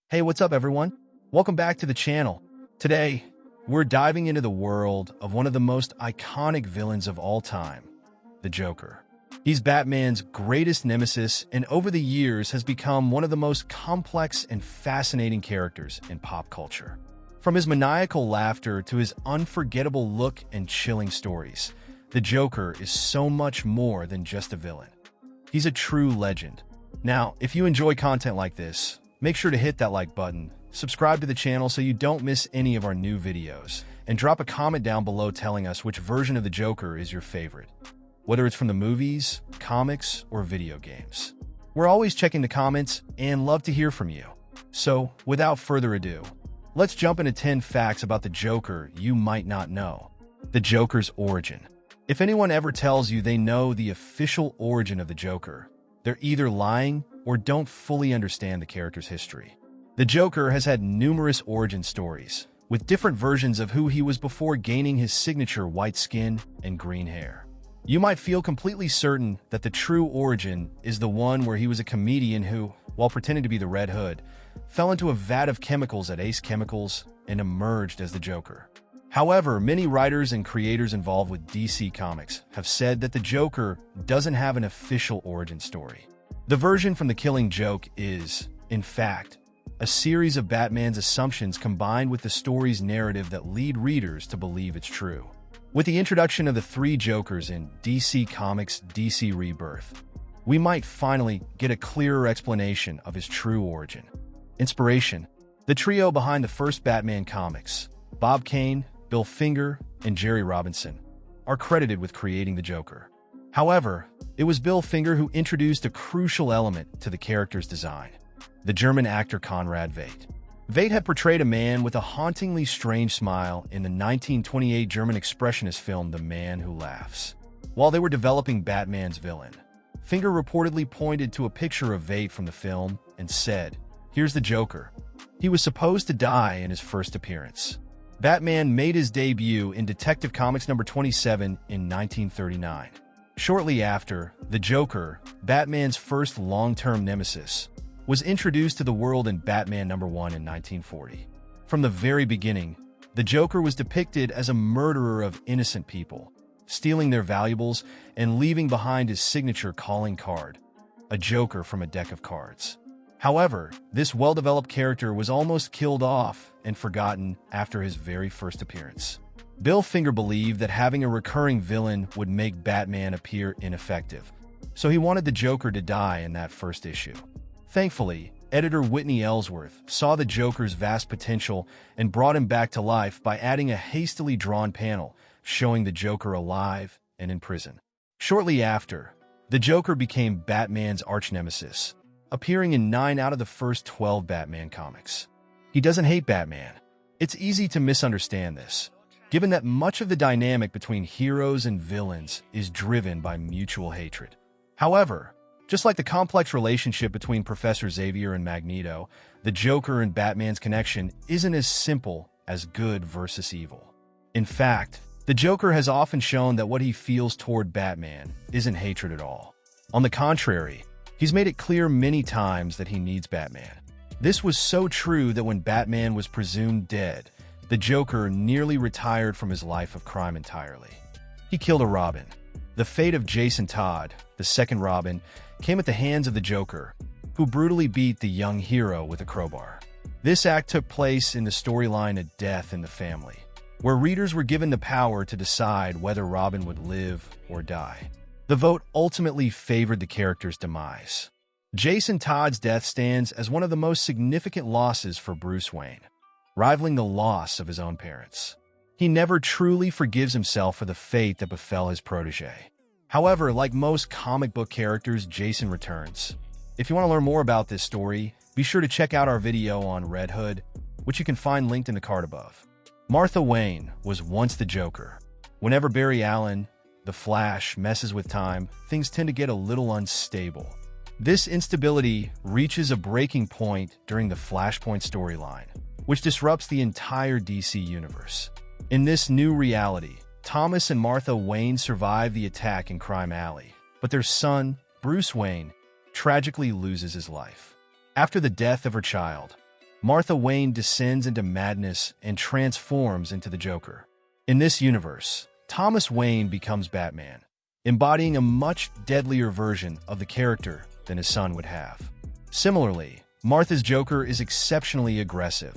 Hey, what's up, everyone? Welcome back to the channel. Today, we're diving into the world of one of the most iconic villains of all time, the Joker. He's Batman's greatest nemesis and over the years has become one of the most complex and fascinating characters in pop culture. From his maniacal laughter to his unforgettable look and chilling stories, the Joker is so much more than just a villain. He's a true legend. Now, if you enjoy content like this, make sure to hit that like button, subscribe to the channel so you don't miss any of our new videos, and drop a comment down below telling us which version of the Joker is your favorite, whether it's from the movies, comics, or video games. We're always checking the comments and love to hear from you. So, without further ado, let's jump into 10 facts about the Joker you might not know. The Joker's origin. If anyone ever tells you they know the official origin of the Joker, they're either lying or don't fully understand the character's history. The Joker has had numerous origin stories, with different versions of who he was before gaining his signature white skin and green hair. You might feel completely certain that the true origin is the one where he was a comedian who, while pretending to be the Red Hood, fell into a vat of chemicals at Ace Chemicals and emerged as the Joker. However, many writers and creators involved with DC Comics have said that the Joker doesn't have an official origin story. The version from The Killing Joke is, in fact, a series of Batman's assumptions combined with the story's narrative that lead readers to believe it's true. With the introduction of the three Jokers in DC Comics' DC Rebirth, we might finally get a clearer explanation of his true origin. Inspiration. The trio behind the first Batman comics, Bob Kane, Bill Finger, and Jerry Robinson, are credited with creating the Joker. However, it was Bill Finger who introduced a crucial element to the character's design: the German actor Konrad Veidt. Veidt had portrayed a man with a hauntingly strange smile in the 1928 German expressionist film The Man Who Laughs. While they were developing Batman's villain, Finger reportedly pointed to a picture of Veidt from the film and said, "Here's the Joker." He was supposed to die in his first appearance. Batman made his debut in Detective Comics number 27 in 1939. Shortly after, the Joker, Batman's first long-term nemesis, was introduced to the world in Batman number 1 in 1940. From the very beginning, the Joker was depicted as a murderer of innocent people, stealing their valuables and leaving behind his signature calling card, a Joker from a deck of cards. However, this well-developed character was almost killed off and forgotten after his very first appearance. Bill Finger believed that having a recurring villain would make Batman appear ineffective, so he wanted the Joker to die in that first issue. Thankfully, editor Whitney Ellsworth saw the Joker's vast potential and brought him back to life by adding a hastily drawn panel showing the Joker alive and in prison. Shortly after, the Joker became Batman's arch-nemesis, appearing in 9 out of the first 12 Batman comics. He doesn't hate Batman. It's easy to misunderstand this, given that much of the dynamic between heroes and villains is driven by mutual hatred. However, just like the complex relationship between Professor Xavier and Magneto, the Joker and Batman's connection isn't as simple as good versus evil. In fact, the Joker has often shown that what he feels toward Batman isn't hatred at all. On the contrary, he's made it clear many times that he needs Batman. This was so true that when Batman was presumed dead, the Joker nearly retired from his life of crime entirely. He killed a Robin. The fate of Jason Todd, the second Robin, came at the hands of the Joker, who brutally beat the young hero with a crowbar. This act took place in the storyline A Death in the Family, where readers were given the power to decide whether Robin would live or die. The vote ultimately favored the character's demise. Jason Todd's death stands as one of the most significant losses for Bruce Wayne, rivaling the loss of his own parents. He never truly forgives himself for the fate that befell his protege. However, like most comic book characters, Jason returns. If you want to learn more about this story, be sure to check out our video on Red Hood, which you can find linked in the card above. Martha Wayne was once the Joker. Whenever Barry Allen, the Flash, messes with time, things tend to get a little unstable. This instability reaches a breaking point during the Flashpoint storyline, which disrupts the entire DC universe. In this new reality, Thomas and Martha Wayne survive the attack in Crime Alley, but their son, Bruce Wayne, tragically loses his life. After the death of her child, Martha Wayne descends into madness and transforms into the Joker. In this universe, Thomas Wayne becomes Batman, embodying a much deadlier version of the character than his son would have. Similarly, Martha's Joker is exceptionally aggressive,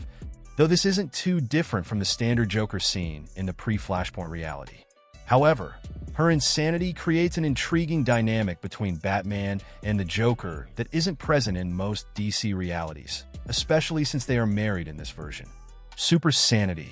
though this isn't too different from the standard Joker scene in the pre-Flashpoint reality. However, her insanity creates an intriguing dynamic between Batman and the Joker that isn't present in most DC realities, especially since they are married in this version. Super sanity.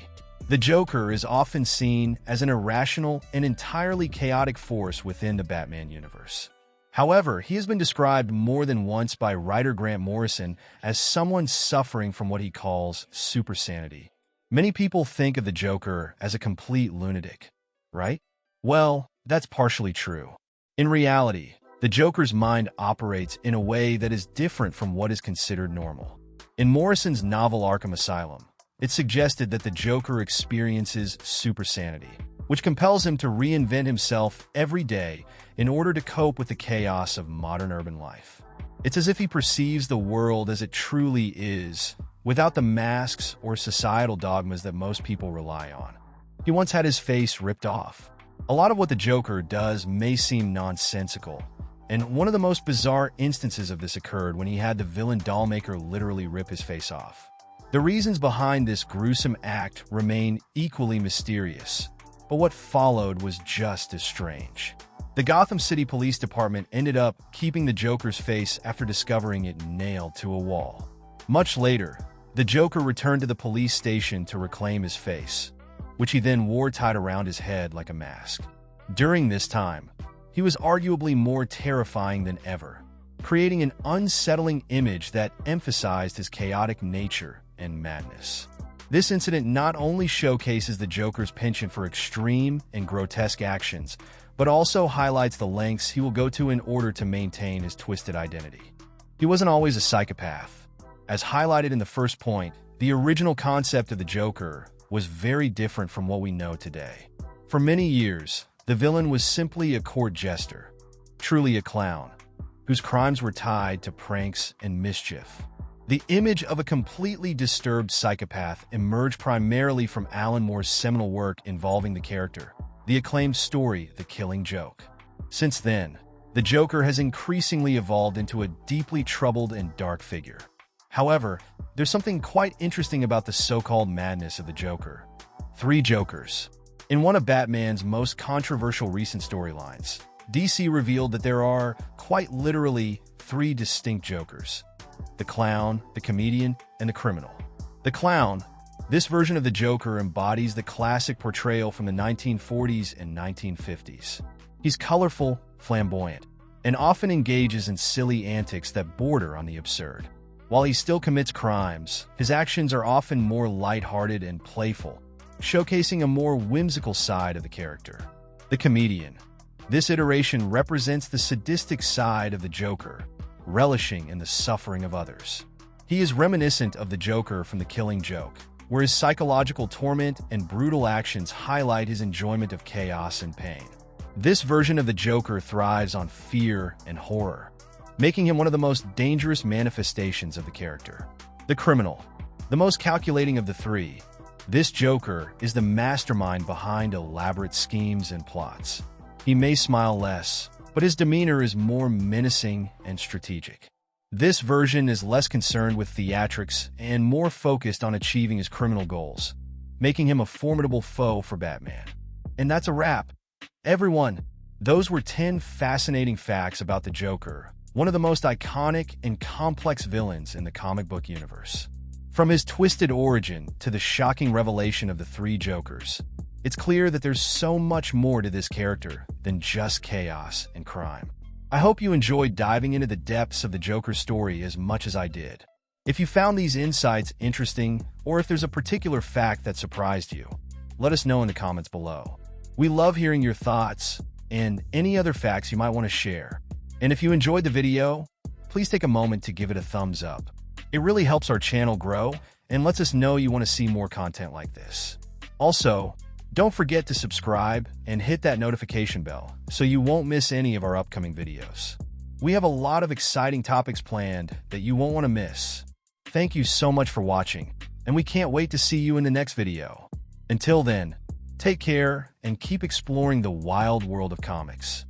The Joker is often seen as an irrational and entirely chaotic force within the Batman universe. However, he has been described more than once by writer Grant Morrison as someone suffering from what he calls super sanity. Many people think of the Joker as a complete lunatic, right? Well, that's partially true. In reality, the Joker's mind operates in a way that is different from what is considered normal. In Morrison's novel Arkham Asylum, it suggested that the Joker experiences super sanity, which compels him to reinvent himself every day in order to cope with the chaos of modern urban life. It's as if he perceives the world as it truly is, without the masks or societal dogmas that most people rely on. He once had his face ripped off. A lot of what the Joker does may seem nonsensical, and one of the most bizarre instances of this occurred when he had the villain Dollmaker literally rip his face off. The reasons behind this gruesome act remain equally mysterious, but what followed was just as strange. The Gotham City Police Department ended up keeping the Joker's face after discovering it nailed to a wall. Much later, the Joker returned to the police station to reclaim his face, which he then wore tied around his head like a mask. During this time, he was arguably more terrifying than ever, creating an unsettling image that emphasized his chaotic nature and madness. This incident not only showcases the Joker's penchant for extreme and grotesque actions, but also highlights the lengths he will go to in order to maintain his twisted identity. He wasn't always a psychopath. As highlighted in the first point, the original concept of the Joker was very different from what we know today. For many years, the villain was simply a court jester, truly a clown, whose crimes were tied to pranks and mischief. The image of a completely disturbed psychopath emerged primarily from Alan Moore's seminal work involving the character, the acclaimed story The Killing Joke. Since then, the Joker has increasingly evolved into a deeply troubled and dark figure. However, there's something quite interesting about the so-called madness of the Joker. 3 Jokers. In one of Batman's most controversial recent storylines, DC revealed that there are, quite literally, 3 distinct Jokers: the clown, the comedian, and the criminal. The clown, this version of the Joker embodies the classic portrayal from the 1940s and 1950s. He's colorful, flamboyant, and often engages in silly antics that border on the absurd. While he still commits crimes, his actions are often more lighthearted and playful, showcasing a more whimsical side of the character. The comedian. This iteration represents the sadistic side of the Joker, relishing in the suffering of others. He is reminiscent of the Joker from The Killing Joke, where his psychological torment and brutal actions highlight his enjoyment of chaos and pain. This version of the Joker thrives on fear and horror, making him one of the most dangerous manifestations of the character. The criminal. The most calculating of the 3, this Joker is the mastermind behind elaborate schemes and plots. He may smile less, but his demeanor is more menacing and strategic. This version is less concerned with theatrics and more focused on achieving his criminal goals, making him a formidable foe for Batman. And that's a wrap. Everyone, those were 10 fascinating facts about the Joker, one of the most iconic and complex villains in the comic book universe. From his twisted origin to the shocking revelation of the 3 Jokers, it's clear that there's so much more to this character than just chaos and crime. I hope you enjoyed diving into the depths of the Joker's story as much as I did. If you found these insights interesting, or if there's a particular fact that surprised you, let us know in the comments below. We love hearing your thoughts and any other facts you might want to share. And if you enjoyed the video, please take a moment to give it a thumbs up. It really helps our channel grow and lets us know you want to see more content like this. Also, don't forget to subscribe and hit that notification bell so you won't miss any of our upcoming videos. We have a lot of exciting topics planned that you won't want to miss. thank you so much for watching, and we can't wait to see you in the next video. Until then, take care and keep exploring the wild world of comics.